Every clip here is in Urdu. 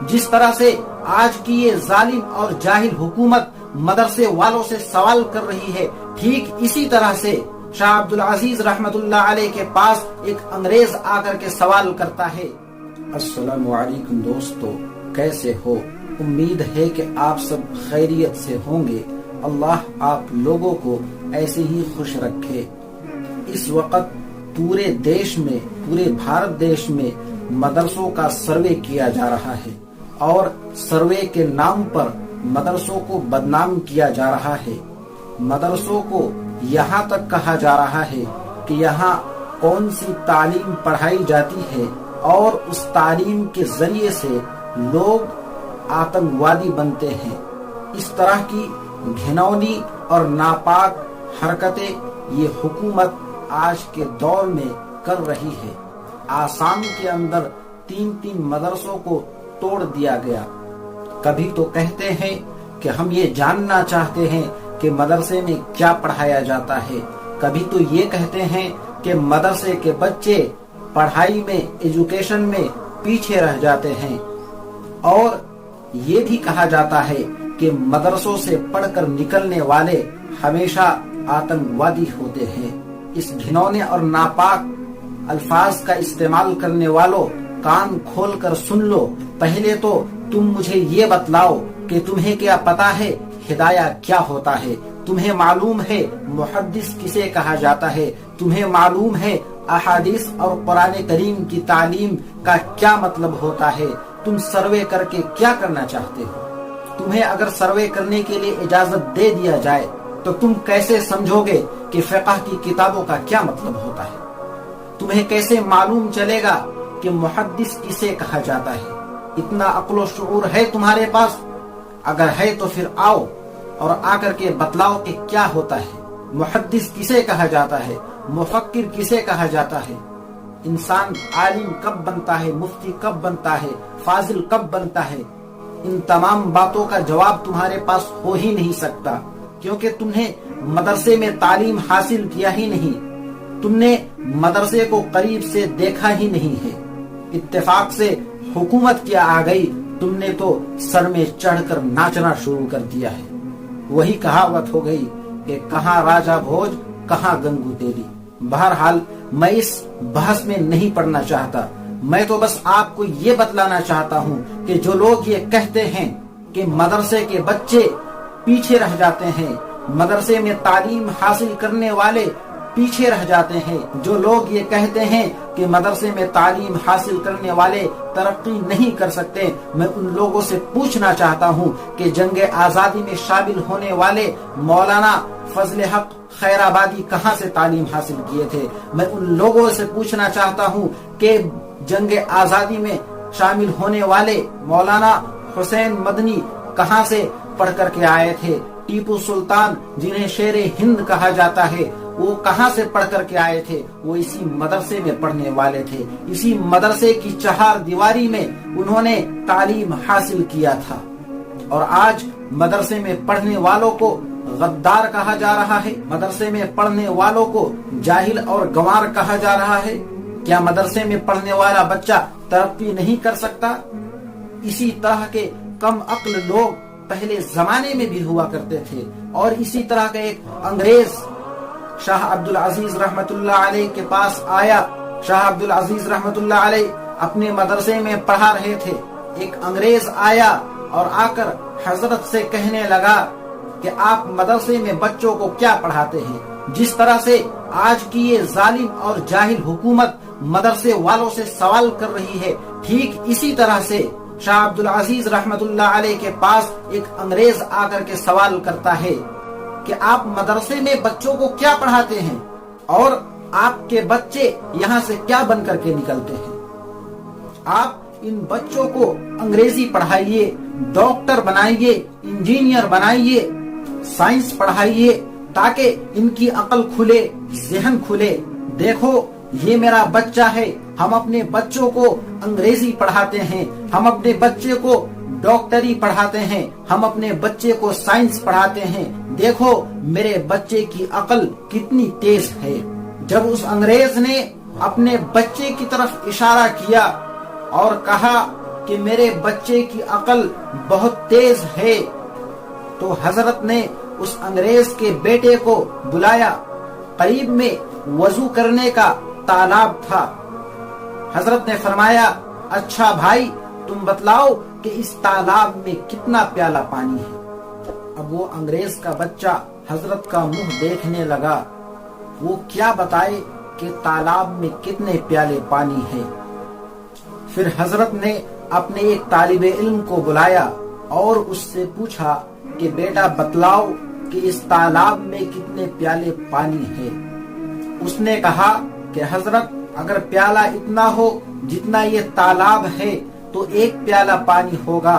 جس طرح سے آج کی یہ ظالم اور جاہل حکومت مدرسے والوں سے سوال کر رہی ہے، ٹھیک اسی طرح سے شاہ عبد العزیز رحمت اللہ علیہ کے پاس ایک انگریز آ کر کے سوال کرتا ہے۔ السلام علیکم دوستو، کیسے ہو؟ امید ہے کہ آپ سب خیریت سے ہوں گے۔ اللہ آپ لوگوں کو ایسے ہی خوش رکھے۔ اس وقت پورے دیش میں، پورے بھارت دیش میں مدرسوں کا سروے کیا جا رہا ہے، اور سروے کے نام پر مدرسوں کو بدنام کیا جا رہا ہے۔ مدرسوں کو یہاں تک کہا جا رہا ہے کہ یہاں کون سی تعلیم پڑھائی جاتی ہے، اور اس تعلیم کے ذریعے سے لوگ آتنکوادی بنتے ہیں۔ اس طرح کی گھناؤنی اور ناپاک حرکتیں یہ حکومت آج کے دور میں کر رہی ہے۔ آسام کے اندر 3 مدرسوں کو توڑ دیا گیا۔ کبھی تو کہتے ہیں کہ ہم یہ جاننا چاہتے ہیں کہ مدرسے میں کیا پڑھایا جاتا ہے، کبھی تو یہ کہتے ہیں کہ مدرسے کے بچے پڑھائی میں، ایجوکیشن میں پیچھے رہ جاتے ہیں، اور یہ بھی کہا جاتا ہے کہ مدرسوں سے پڑھ کر نکلنے والے ہمیشہ آتنکوادی ہوتے ہیں۔ اس گھنونے اور ناپاک الفاظ کا استعمال کرنے والوں، کان کھول کر سن لو۔ پہلے تو تم مجھے یہ بتلاؤ کہ تمہیں کیا پتا ہے ہدایہ کیا ہوتا ہے؟ تمہیں معلوم ہے محدث کسے کہا جاتا ہے؟ تمہیں معلوم ہے احادیث اور قرآن کریم کی تعلیم کا کیا مطلب ہوتا ہے؟ تم سروے کر کے کیا کرنا چاہتے ہو؟ تمہیں اگر سروے کرنے کے لیے اجازت دے دیا جائے تو تم کیسے سمجھو گے کہ فقہ کی کتابوں کا کیا مطلب ہوتا ہے؟ تمہیں کیسے معلوم چلے گا کہ محدث کسے کہا جاتا ہے؟ اتنا عقل و شعور ہے تمہارے پاس؟ اگر ہے تو پھر آؤ اور آ کر کے بتلاؤ کہ کیا ہوتا ہے، محدث کسے کہا جاتا ہے، مفکر کسے کہا جاتا ہے، انسان عالم کب بنتا ہے، مفتی کب بنتا ہے، فاضل کب بنتا ہے؟ ان تمام باتوں کا جواب تمہارے پاس ہو ہی نہیں سکتا، کیونکہ تم نے مدرسے میں تعلیم حاصل کیا ہی نہیں، تم نے مدرسے کو قریب سے دیکھا ہی نہیں ہے۔ اتفاق سے حکومت کیا آ گئی، تم نے تو سر میں چڑھ کر ناچنا شروع کر دیا ہے۔ وہی کہاوت ہو گئی کہ کہاں راجہ بھوج کہاں گنگو تیری۔ بہرحال میں اس بحث میں نہیں پڑنا چاہتا، میں تو بس آپ کو یہ بتلانا چاہتا ہوں کہ جو لوگ یہ کہتے ہیں کہ مدرسے کے بچے پیچھے رہ جاتے ہیں، مدرسے میں تعلیم حاصل کرنے والے پیچھے رہ جاتے ہیں، جو لوگ یہ کہتے ہیں کہ مدرسے میں تعلیم حاصل کرنے والے ترقی نہیں کر سکتے، میں ان لوگوں سے پوچھنا چاہتا ہوں کہ جنگ آزادی میں شامل ہونے والے مولانا فضل حق خیر آبادی کہاں سے تعلیم حاصل کیے تھے؟ میں ان لوگوں سے پوچھنا چاہتا ہوں کہ جنگ آزادی میں شامل ہونے والے مولانا حسین مدنی کہاں سے پڑھ کر کے آئے تھے؟ ٹیپو سلطان جنہیں شیر ہند کہا جاتا ہے، وہ کہاں سے پڑھ کر کے آئے تھے؟ وہ اسی مدرسے میں پڑھنے والے تھے، اسی مدرسے کی چہار دیواری میں انہوں نے تعلیم حاصل کیا تھا۔ اور آج مدرسے میں پڑھنے والوں کو غدار کہا جا رہا ہے، مدرسے میں پڑھنے والوں کو جاہل اور گنوار کہا جا رہا ہے۔ کیا مدرسے میں پڑھنے والا بچہ ترقی نہیں کر سکتا؟ اسی طرح کے کم عقل لوگ پہلے زمانے میں بھی ہوا کرتے تھے، اور اسی طرح کا ایک انگریز شاہ عبد العزیز رحمت اللہ علیہ کے پاس آیا۔ شاہ عبد العزیز رحمت اللہ علیہ اپنے مدرسے میں پڑھا رہے تھے، ایک انگریز آیا اور آ کر حضرت سے کہنے لگا کہ آپ مدرسے میں بچوں کو کیا پڑھاتے ہیں؟ جس طرح سے آج کی یہ ظالم اور جاہل حکومت مدرسے والوں سے سوال کر رہی ہے، ٹھیک اسی طرح سے شاہ عبد العزیز رحمت اللہ علیہ کے پاس ایک انگریز آ کر کے سوال کرتا ہے کہ آپ مدرسے میں بچوں کو کیا پڑھاتے ہیں، اور آپ کے بچے یہاں سے کیا بن کر کے نکلتے ہیں؟ آپ ان بچوں کو انگریزی پڑھائیے، ڈاکٹر بنائیے، انجینئر بنائیے، سائنس پڑھائیے، تاکہ ان کی عقل کھلے، ذہن کھلے۔ دیکھو یہ میرا بچہ ہے، ہم اپنے بچوں کو انگریزی پڑھاتے ہیں، ہم اپنے بچے کو ڈاکٹری پڑھاتے ہیں، ہم اپنے بچے کو سائنس پڑھاتے ہیں، دیکھو میرے بچے کی عقل کتنی تیز ہے۔ جب اس انگریز نے اپنے بچے کی طرف اشارہ کیا اور کہا کہ میرے بچے کی عقل بہت تیز ہے۔ تو حضرت نے اس انگریز کے بیٹے کو بلایا۔ قریب میں وضو کرنے کا تالاب تھا۔ حضرت نے فرمایا، اچھا بھائی تم بتلاؤ کہ اس تالاب میں کتنا پیالہ پانی ہے۔ اب وہ انگریز کا بچہ حضرت کا منہ دیکھنے لگا، وہ کیا بتائے کہ تالاب میں کتنے پیالے پانی ہے۔ پھر حضرت نے اپنے ایک طالب علم کو بلایا اور اس سے پوچھا کہ بیٹا بتلاؤ کہ اس تالاب میں کتنے پیالے پانی ہے۔ اس نے کہا کہ حضرت اگر پیالہ اتنا ہو جتنا یہ تالاب ہے تو ایک پیالہ پانی ہوگا،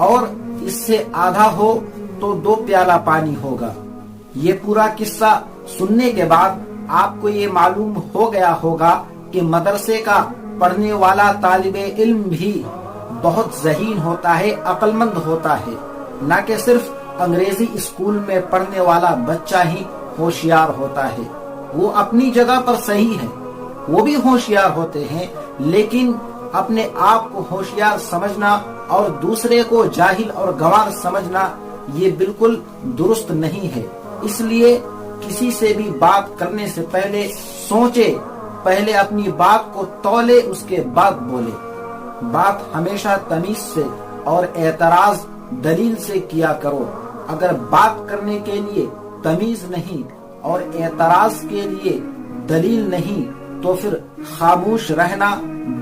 اور اس سے آدھا ہو تو 2 پیالہ پانی ہوگا۔ یہ پورا قصہ سننے کے بعد آپ کو یہ معلوم ہو گیا ہوگا کہ مدرسے کا پڑھنے والا طالب علم بھی بہت ذہین ہوتا ہے، عقل مند ہوتا ہے، نہ کہ صرف انگریزی اسکول میں پڑھنے والا بچہ ہی ہوشیار ہوتا ہے۔ وہ اپنی جگہ پر صحیح ہے، وہ بھی ہوشیار ہوتے ہیں، لیکن اپنے آپ کو ہوشیار سمجھنا اور دوسرے کو جاہل اور گنوار سمجھنا یہ بالکل درست نہیں ہے۔ اس لیے کسی سے بھی بات کرنے سے پہلے سوچے، پہلے اپنی بات کو تولے، اس کے بعد بولے۔ بات ہمیشہ تمیز سے اور اعتراض دلیل سے کیا کرو۔ اگر بات کرنے کے لیے تمیز نہیں اور اعتراض کے لیے دلیل نہیں تو پھر خاموش رہنا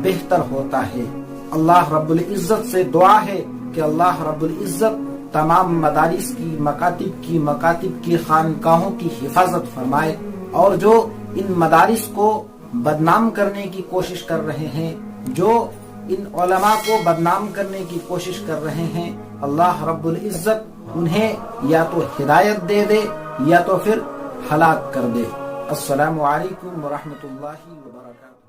بہتر ہوتا ہے۔ اللہ رب العزت سے دعا ہے کہ اللہ رب العزت تمام مدارس کی، مکاتب کی خانقاہوں کی حفاظت فرمائے، اور جو ان مدارس کو بدنام کرنے کی کوشش کر رہے ہیں، جو ان علماء کو بدنام کرنے کی کوشش کر رہے ہیں، اللہ رب العزت انہیں یا تو ہدایت دے دے یا تو پھر ہلاک کر دے۔ السلام علیکم ورحمۃ اللہ وبرکاتہ۔